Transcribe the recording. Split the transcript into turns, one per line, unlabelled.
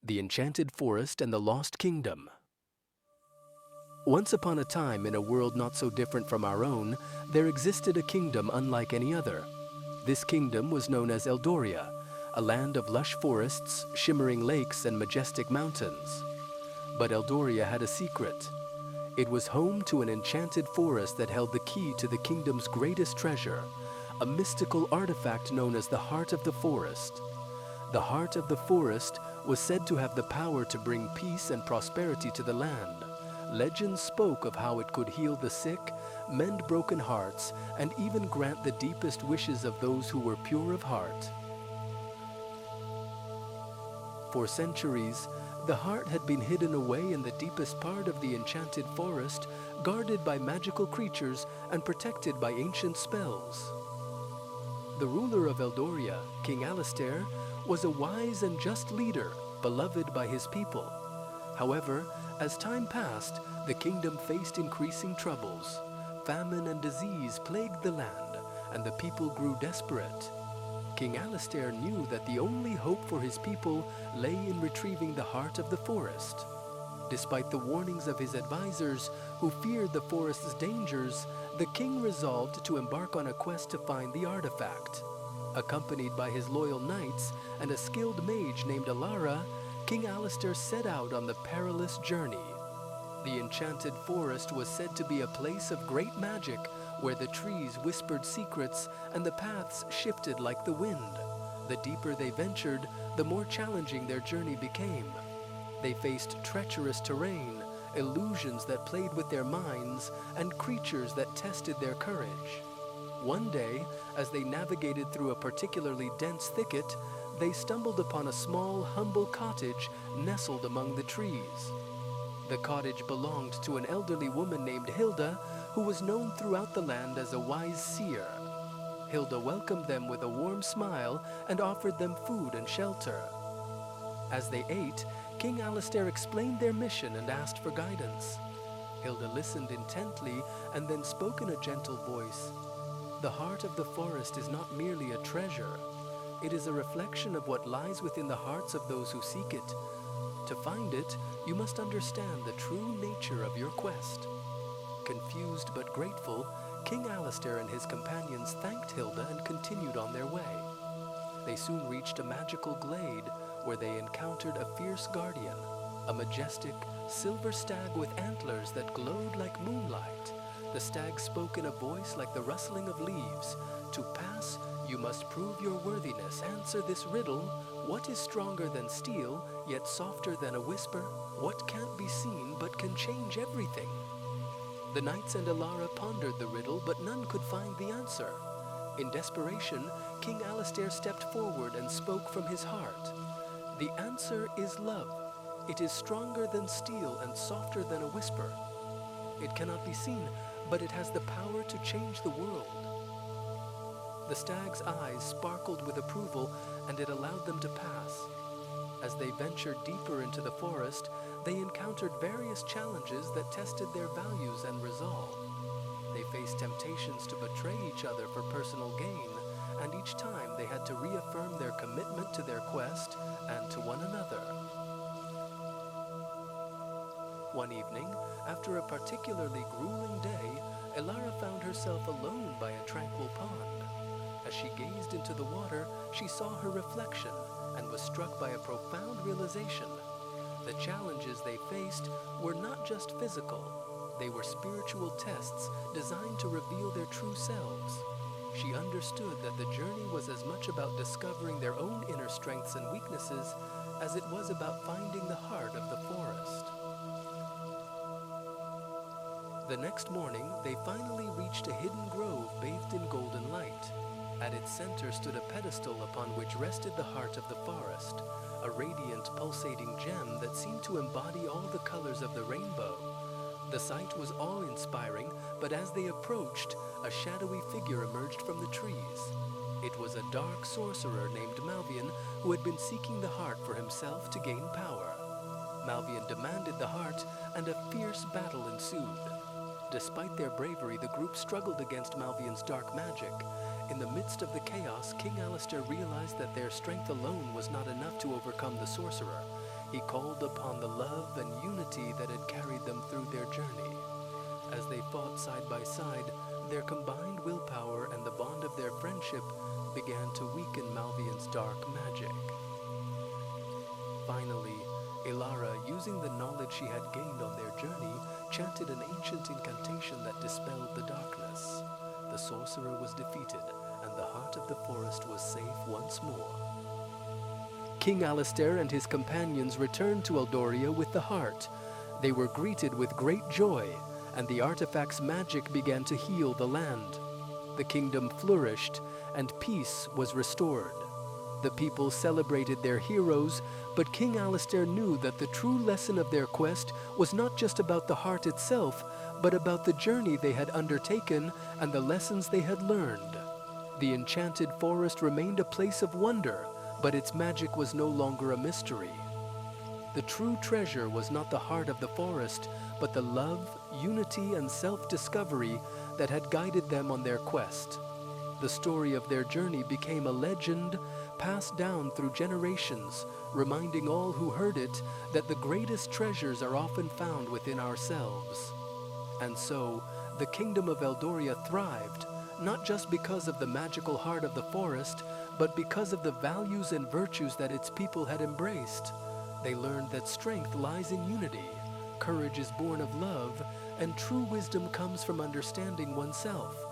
The Enchanted Forest and the Lost Kingdom. Once upon a time, in a world not so different from our own, there existed a kingdom unlike any other. This kingdom was known as Eldoria, a land of lush forests, shimmering lakes, and majestic mountains. But Eldoria had a secret. It was home to an enchanted forest that held the key to the kingdom's greatest treasure, a mystical artifact known as the Heart of the Forest. The Heart of the Forest was said to have the power to bring peace and prosperity to the land. Legends spoke of how it could heal the sick, mend broken hearts, and even grant the deepest wishes of those who were pure of heart. For centuries, the heart had been hidden away in the deepest part of the enchanted forest, guarded by magical creatures and protected by ancient spells. The ruler of Eldoria, King Alistair, was a wise and just leader, beloved by his people. However, as time passed, the kingdom faced increasing troubles. Famine and disease plagued the land, and the people grew desperate. King Alistair knew that the only hope for his people lay in retrieving the heart of the forest. Despite the warnings of his advisors, who feared the forest's dangers, the king resolved to embark on a quest to find the artifact. Accompanied by his loyal knights and a skilled mage named Alara, King Alistair set out on the perilous journey. The enchanted forest was said to be a place of great magic, where the trees whispered secrets and the paths shifted like the wind. The deeper they ventured, the more challenging their journey became. They faced treacherous terrain, illusions that played with their minds, and creatures that tested their courage. One day, as they navigated through a particularly dense thicket, they stumbled upon a small, humble cottage nestled among the trees. The cottage belonged to an elderly woman named Hilda, who was known throughout the land as a wise seer. Hilda welcomed them with a warm smile and offered them food and shelter. As they ate, King Alistair explained their mission and asked for guidance. Hilda listened intently and then spoke in a gentle voice. The heart of the forest is not merely a treasure. It is a reflection of what lies within the hearts of those who seek it. To find it, you must understand the true nature of your quest. Confused but grateful, King Alistair and his companions thanked Hilda and continued on their way. They soon reached a magical glade where they encountered a fierce guardian, a majestic silver stag with antlers that glowed like moonlight. The stag spoke in a voice like the rustling of leaves. To pass, you must prove your worthiness. Answer this riddle. What is stronger than steel, yet softer than a whisper? What can't be seen but can change everything? The knights and Alara pondered the riddle, but none could find the answer. In desperation, King Alistair stepped forward and spoke from his heart. The answer is love. It is stronger than steel and softer than a whisper. It cannot be seen, but it has the power to change the world. The stag's eyes sparkled with approval, and it allowed them to pass. As they ventured deeper into the forest, they encountered various challenges that tested their values and resolve. They faced temptations to betray each other for personal gain, and each time they had to reaffirm their commitment to their quest and to one another. One evening, after a particularly grueling day, Alara found herself alone by a tranquil pond. As she gazed into the water, she saw her reflection and was struck by a profound realization. The challenges they faced were not just physical. They were spiritual tests designed to reveal their true selves. She understood that the journey was as much about discovering their own inner strengths and weaknesses as it was about finding the heart of the forest. The next morning, they finally reached a hidden grove bathed in golden light. At its center stood a pedestal upon which rested the heart of the forest, a radiant, pulsating gem that seemed to embody all the colors of the rainbow. The sight was awe-inspiring, but as they approached, a shadowy figure emerged from the trees. It was a dark sorcerer named Malvian who had been seeking the heart for himself to gain power. Malvian demanded the heart, and a fierce battle ensued. Despite their bravery, the group struggled against Malvian's dark magic. In the midst of the chaos, King Alistair realized that their strength alone was not enough to overcome the sorcerer. He called upon the love and unity that had carried them through their journey. As they fought side by side, their combined willpower and the bond of their friendship began to weaken Malvian's dark magic. Finally, Ilara, using the knowledge she had gained on their journey, chanted an ancient incantation that dispelled the darkness. The sorcerer was defeated, and the heart of the forest was safe once more. King Alistair and his companions returned to Eldoria with the heart. They were greeted with great joy, and the artifact's magic began to heal the land. The kingdom flourished, and peace was restored. The people celebrated their heroes, but King Alistair knew that the true lesson of their quest was not just about the heart itself, but about the journey they had undertaken and the lessons they had learned. The enchanted forest remained a place of wonder, but its magic was no longer a mystery. The true treasure was not the heart of the forest, but the love, unity, and self-discovery that had guided them on their quest. The story of their journey became a legend passed down through generations, reminding all who heard it that the greatest treasures are often found within ourselves. And so, the kingdom of Eldoria thrived, not just because of the magical heart of the forest, but because of the values and virtues that its people had embraced. They learned that strength lies in unity, courage is born of love, and true wisdom comes from understanding oneself.